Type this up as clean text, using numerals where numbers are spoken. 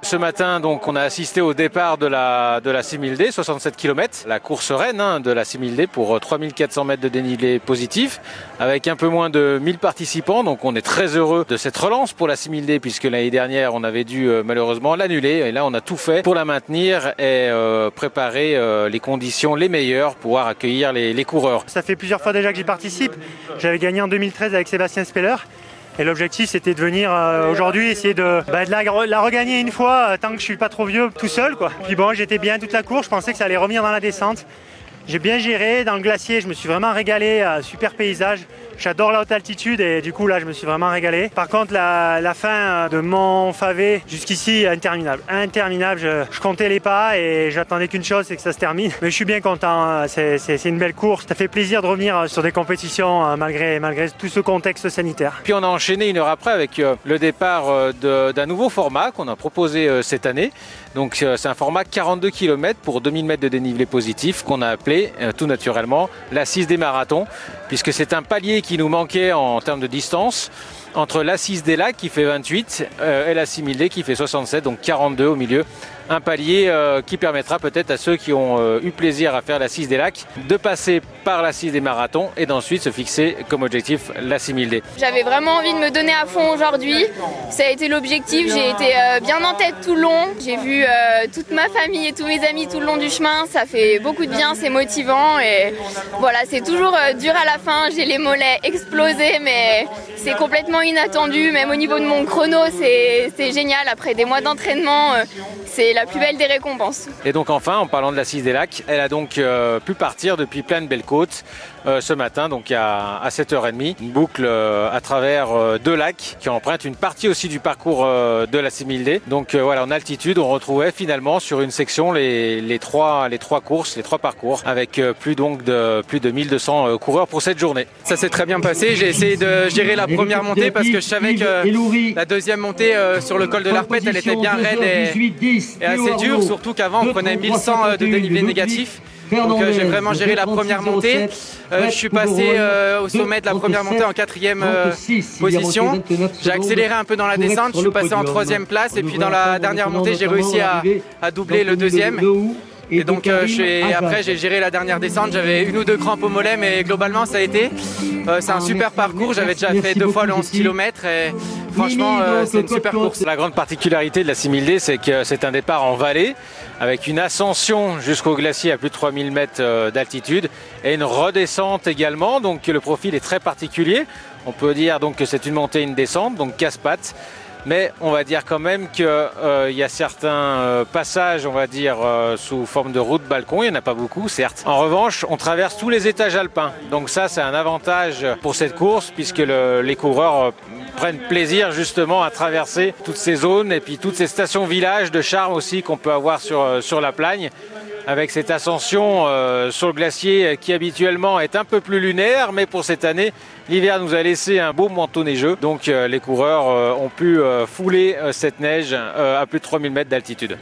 Ce matin, donc, on a assisté au départ de la 6000D, 67 km, la course reine de la 6000D pour 3400 mètres de dénivelé positif, avec un peu moins de 1000 participants. Donc on est très heureux de cette relance pour la 6000D, puisque l'année dernière, on avait dû malheureusement l'annuler. Et là, on a tout fait pour la maintenir et préparer les conditions les meilleures pour pouvoir accueillir les coureurs. Ça fait plusieurs fois déjà que j'y participe. J'avais gagné en 2013 avec Sébastien Speller. Et l'objectif, c'était de venir aujourd'hui essayer de la regagner une fois, tant que je suis pas trop vieux, tout seul, quoi. Puis bon, j'étais bien toute la course, je pensais que ça allait revenir dans la descente. J'ai bien géré, dans le glacier, je me suis vraiment régalé, super paysage. J'adore la haute altitude et du coup là je me suis vraiment régalé. Par contre la fin de Montfavet jusqu'ici interminable. Interminable, je comptais les pas et j'attendais qu'une chose, c'est que ça se termine. Mais je suis bien content, c'est une belle course. Ça fait plaisir de revenir sur des compétitions malgré tout ce contexte sanitaire. Puis on a enchaîné une heure après avec le départ d'un nouveau format qu'on a proposé cette année. Donc c'est un format 42 km pour 2000 mètres de dénivelé positif qu'on a appelé tout naturellement l'Assise des marathons, puisque c'est un palier qui nous manquait en termes de distance entre l'Assise des lacs qui fait 28 et la 6000D qui fait 67, donc 42 au milieu. Un palier qui permettra peut-être à ceux qui ont eu plaisir à faire l'Assise des lacs de passer par l'Assise des marathons et d'ensuite se fixer comme objectif la 6000D. J'avais vraiment envie de me donner à fond aujourd'hui. Ça a été l'objectif. J'ai été bien en tête tout le long. J'ai vu toute ma famille et tous mes amis tout le long du chemin. Ça fait beaucoup de bien, c'est motivant. Et voilà, c'est toujours dur à la fin. J'ai les mollets explosés, mais c'est complètement inattendu. Même au niveau de mon chrono, c'est génial. Après des mois d'entraînement, c'est la plus belle des récompenses. Et donc enfin, en parlant de l'Assise des lacs, elle a donc pu partir depuis Plaine-Belle-Côte ce matin, donc à 7h30. Une boucle à travers deux lacs qui empruntent une partie aussi du parcours de la 6000D. Donc voilà, en altitude, on retrouvait finalement sur une section les trois courses, les trois parcours, avec plus de 1200 coureurs pour cette journée. Ça s'est très bien passé. J'ai essayé de gérer la première montée parce que je savais que la deuxième montée sur le col de l'Arpette, elle était bien raide et assez dure, surtout qu'avant on prenait 1100 de dénivelé négatif. Donc j'ai vraiment géré la première montée. Je suis passé au sommet de la première montée en 4e position. J'ai accéléré un peu dans la descente, je suis passé en 3e place et puis dans la dernière montée j'ai réussi à doubler le deuxième. Et donc après j'ai géré la dernière descente, j'avais une ou deux crampes au mollet mais globalement ça a été. C'est un super parcours, j'avais déjà fait 2 fois le 11 km et franchement c'est une super course. La grande particularité de la 6000D, c'est que c'est un départ en vallée avec une ascension jusqu'au glacier à plus de 3000 mètres d'altitude et une redescente également, donc le profil est très particulier. On peut dire donc que c'est une montée et une descente, donc casse-pattes. Mais on va dire quand même qu'il y a certains passages, on va dire, sous forme de route balcon. Il n'y en a pas beaucoup, certes. En revanche, on traverse tous les étages alpins. Donc ça, c'est un avantage pour cette course, puisque les coureurs prennent plaisir justement à traverser toutes ces zones et puis toutes ces stations-villages de charme aussi qu'on peut avoir sur la Plagne. Avec cette ascension sur le glacier qui habituellement est un peu plus lunaire, mais pour cette année, l'hiver nous a laissé un beau manteau neigeux. Donc les coureurs ont pu fouler cette neige à plus de 3000 mètres d'altitude.